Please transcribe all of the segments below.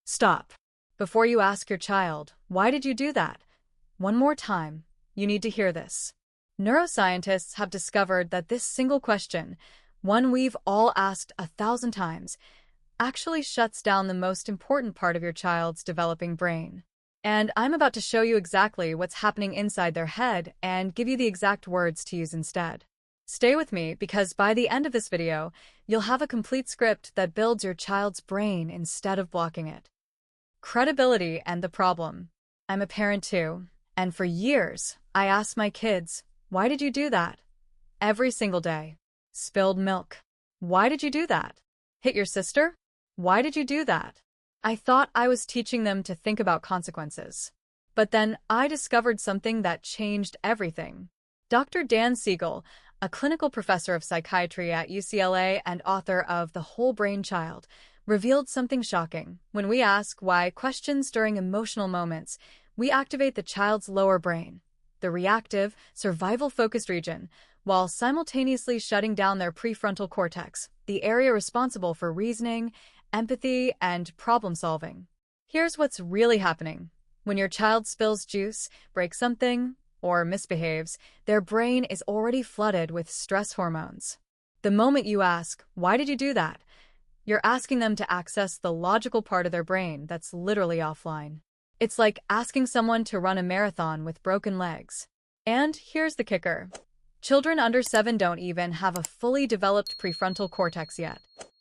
Stop. Before you ask your child, why did you do that? One more time, you need to hear this. Neuroscientists have discovered that this single question, one we've all asked 1,000 times, actually shuts down the most important part of your child's developing brain. And I'm about to show you exactly what's happening inside their head and give you the exact words to use instead. Stay with me because by the end of this video, you'll have a complete script that builds your child's brain instead of blocking it. Credibility and the problem. I'm a parent too, and for years, I asked my kids, why did you do that? Every single day. Spilled milk. Why did you do that? Hit your sister? Why did you do that? I thought I was teaching them to think about consequences. But then I discovered something that changed everything. Dr. Dan Siegel, a clinical professor of psychiatry at UCLA and author of The Whole Brain Child, revealed something shocking. When we ask why questions during emotional moments, we activate the child's lower brain, the reactive, survival-focused region, while simultaneously shutting down their prefrontal cortex, the area responsible for reasoning, empathy, and problem-solving. Here's what's really happening. When your child spills juice, breaks something, or misbehaves, their brain is already flooded with stress hormones. The moment you ask, why did you do that? You're asking them to access the logical part of their brain that's literally offline. It's like asking someone to run a marathon with broken legs. And here's the kicker. Children under 7 don't even have a fully developed prefrontal cortex yet.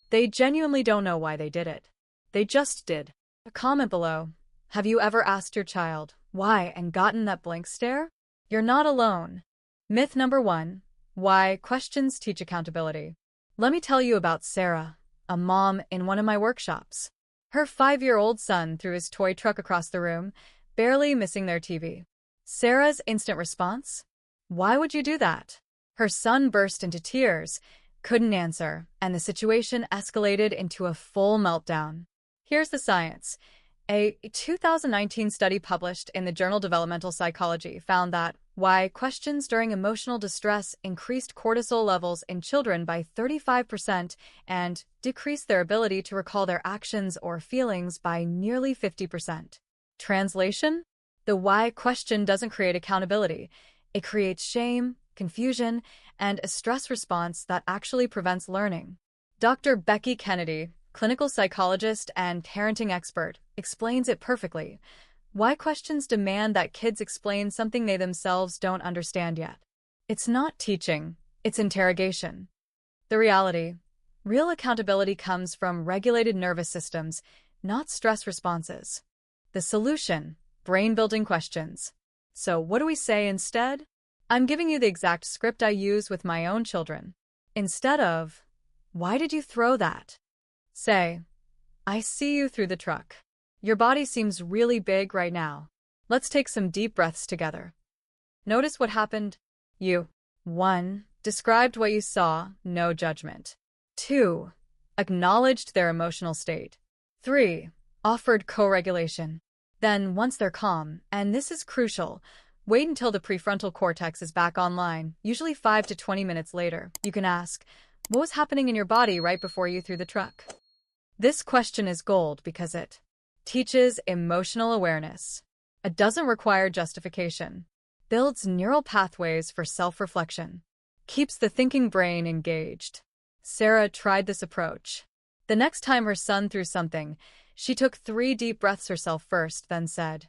They genuinely don't know why they did it. They just did. Comment below. Have you ever asked your child why and gotten that blank stare? You're not alone. Myth number 1. Why questions teach accountability. Let me tell you about Sarah, a mom in one of my workshops. Her 5-year-old son threw his toy truck across the room, barely missing their TV. Sarah's instant response? Why would you do that? Her son burst into tears, couldn't answer, and the situation escalated into a full meltdown. Here's the science. A 2019 study published in the journal Developmental Psychology found that why questions during emotional distress increased cortisol levels in children by 35% and decreased their ability to recall their actions or feelings by nearly 50%. Translation? The why question doesn't create accountability. It creates shame, confusion, and a stress response that actually prevents learning. Dr. Becky Kennedy, clinical psychologist and parenting expert, explains it perfectly. Why questions demand that kids explain something they themselves don't understand yet. It's not teaching, it's interrogation. The reality. Real accountability comes from regulated nervous systems, not stress responses. The solution. Brain-building questions. So what do we say instead? I'm giving you the exact script I use with my own children. Instead of, why did you throw that? Say, I see you through the truck. Your body seems really big right now. Let's take some deep breaths together. Notice what happened. You. 1. Described what you saw, no judgment. 2. Acknowledged their emotional state. 3. Offered co-regulation. Then, once they're calm, and this is crucial, wait until the prefrontal cortex is back online, usually 5 to 20 minutes later. You can ask, what was happening in your body right before you threw the truck? This question is gold because it teaches emotional awareness. It doesn't require justification. Builds neural pathways for self-reflection. Keeps the thinking brain engaged. Sarah tried this approach. The next time her son threw something, she took 3 deep breaths herself first, then said,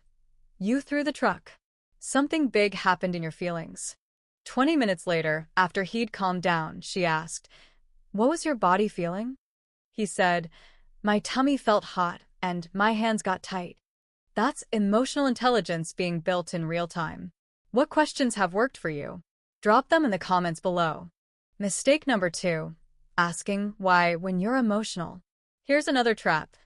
you threw the truck. Something big happened in your feelings. 20 minutes later, after he'd calmed down, she asked, what was your body feeling? He said, my tummy felt hot and my hands got tight. That's emotional intelligence being built in real time. What questions have worked for you? Drop them in the comments below. Mistake number 2. Asking why when you're emotional. Here's another trap.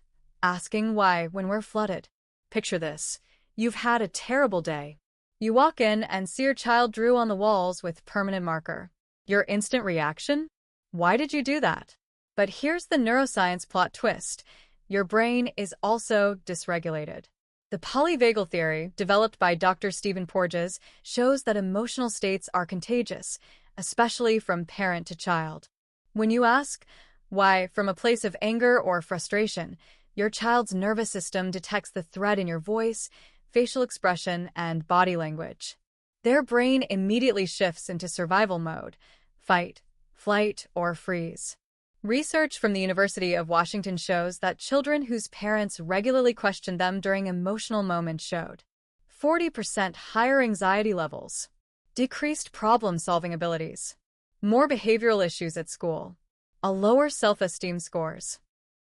Asking why when we're flooded. Picture this. You've had a terrible day. You walk in and see your child drew on the walls with permanent marker. Your instant reaction? Why did you do that? But here's the neuroscience plot twist. Your brain is also dysregulated. The polyvagal theory, developed by Dr. Stephen Porges, shows that emotional states are contagious, especially from parent to child. When you ask why from a place of anger or frustration, Your child's nervous system detects the threat in your voice, facial expression, and body language. Their brain immediately shifts into survival mode: fight, flight, or freeze. Research from the University of Washington shows that children whose parents regularly questioned them during emotional moments showed 40% higher anxiety levels, decreased problem-solving abilities, more behavioral issues at school, a lower self-esteem scores.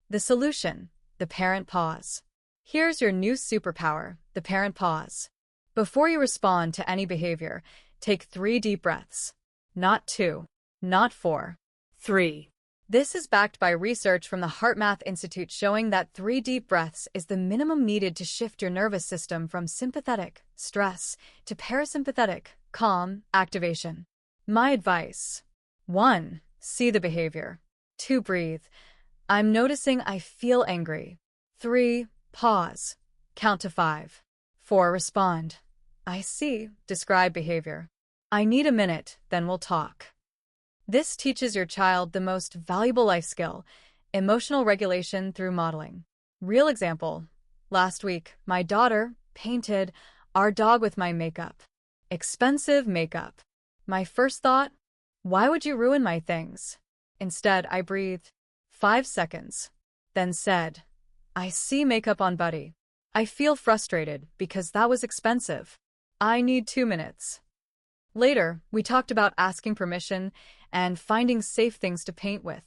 The solution: the parent pause. Here's your new superpower, the parent pause. Before you respond to any behavior, take 3 deep breaths. Not 2, not 4, 3. This is backed by research from the HeartMath Institute showing that 3 deep breaths is the minimum needed to shift your nervous system from sympathetic, stress, to parasympathetic, calm, activation. My advice: 1. See the behavior. 2. Breathe. I'm noticing I feel angry. 3. Pause. Count to 5. 4. Respond. I see. Describe behavior. I need a minute, then we'll talk. This teaches your child the most valuable life skill: emotional regulation through modeling. Real example: last week, my daughter painted our dog with my makeup. Expensive makeup. My first thought: why would you ruin my things? Instead, I breathed 5 seconds, then said, I see makeup on Buddy. I feel frustrated because that was expensive. I need 2 minutes. Later, we talked about asking permission and finding safe things to paint with.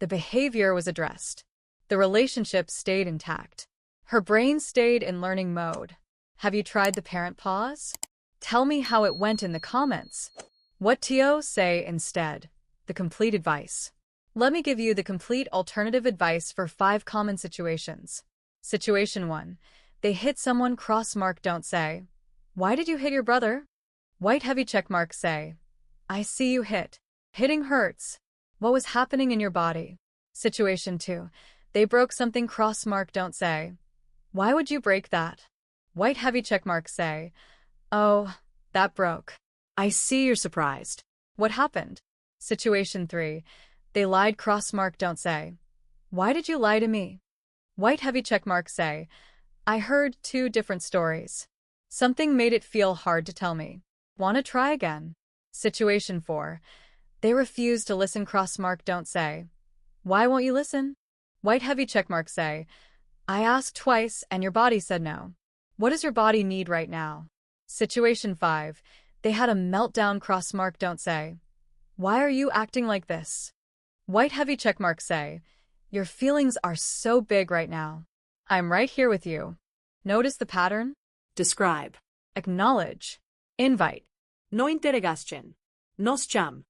The behavior was addressed. The relationship stayed intact. Her brain stayed in learning mode. Have you tried the parent pause? Tell me how it went in the comments. What to say instead? The complete advice. Let me give you the complete alternative advice for 5 common situations. Situation 1. They hit someone. Crossmark. Don't say, why did you hit your brother? White heavy checkmark. Say, I see you hit. Hitting hurts. What was happening in your body? Situation 2. They broke something. Crossmark. Don't say, why would you break that? White heavy checkmark. Say, oh, that broke. I see you're surprised. What happened? Situation 3. They lied. Crossmark. Don't say, why did you lie to me? White heavy checkmark. Say, I heard 2 different stories. Something made it feel hard to tell me. Want to try again? Situation 4. They refuse to listen. Crossmark. Don't say, why won't you listen? White heavy checkmark. Say, I asked twice and your body said no. What does your body need right now? Situation 5. They had a meltdown. Crossmark. Don't say, why are you acting like this? White heavy checkmark. Say, your feelings are so big right now. I'm right here with you. Notice the pattern? Describe. Acknowledge. Invite. No interrogación. Nos cham.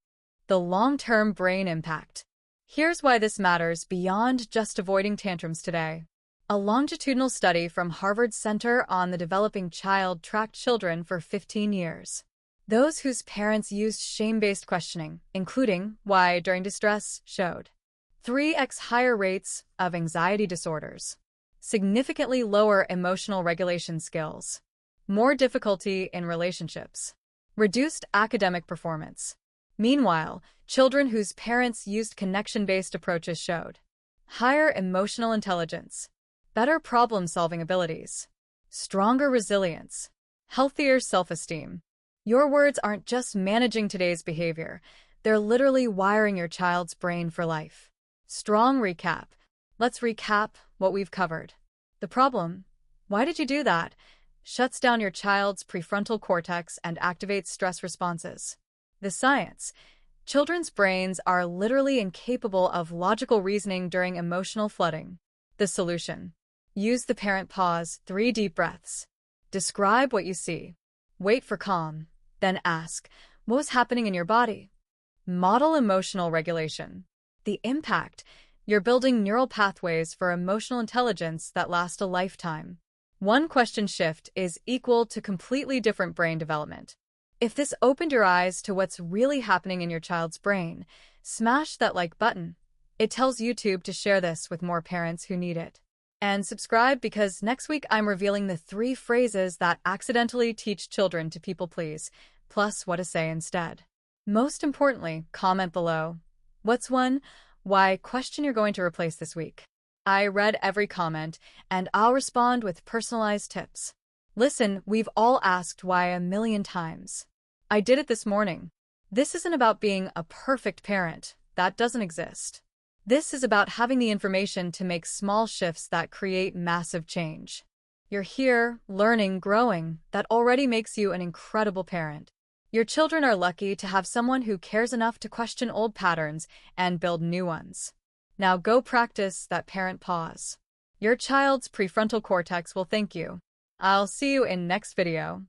The long-term brain impact. Here's why this matters beyond just avoiding tantrums today. A longitudinal study from Harvard's Center on the Developing Child tracked children for 15 years. Those whose parents used shame-based questioning, including why during distress, showed 3x higher rates of anxiety disorders, significantly lower emotional regulation skills, more difficulty in relationships, reduced academic performance. Meanwhile, children whose parents used connection-based approaches showed higher emotional intelligence, better problem-solving abilities, stronger resilience, healthier self-esteem. Your words aren't just managing today's behavior, they're literally wiring your child's brain for life. Strong recap. Let's recap what we've covered. The problem: why did you do that? Shuts down your child's prefrontal cortex and activates stress responses. The science: children's brains are literally incapable of logical reasoning during emotional flooding. The solution: use the parent pause, 3 deep breaths. Describe what you see. Wait for calm. Then ask, what was happening in your body? Model emotional regulation. The impact: you're building neural pathways for emotional intelligence that last a lifetime. One question shift is equal to completely different brain development. If this opened your eyes to what's really happening in your child's brain, smash that like button. It tells YouTube to share this with more parents who need it. And subscribe, because next week I'm revealing the 3 phrases that accidentally teach children to people please, plus what to say instead. Most importantly, comment below. What's one why question you're going to replace this week? I read every comment, and I'll respond with personalized tips. Listen, we've all asked why a million times. I did it this morning. This isn't about being a perfect parent. That doesn't exist. This is about having the information to make small shifts that create massive change. You're here, learning, growing. That already makes you an incredible parent. Your children are lucky to have someone who cares enough to question old patterns and build new ones. Now go practice that parent pause. Your child's prefrontal cortex will thank you. I'll see you in next video.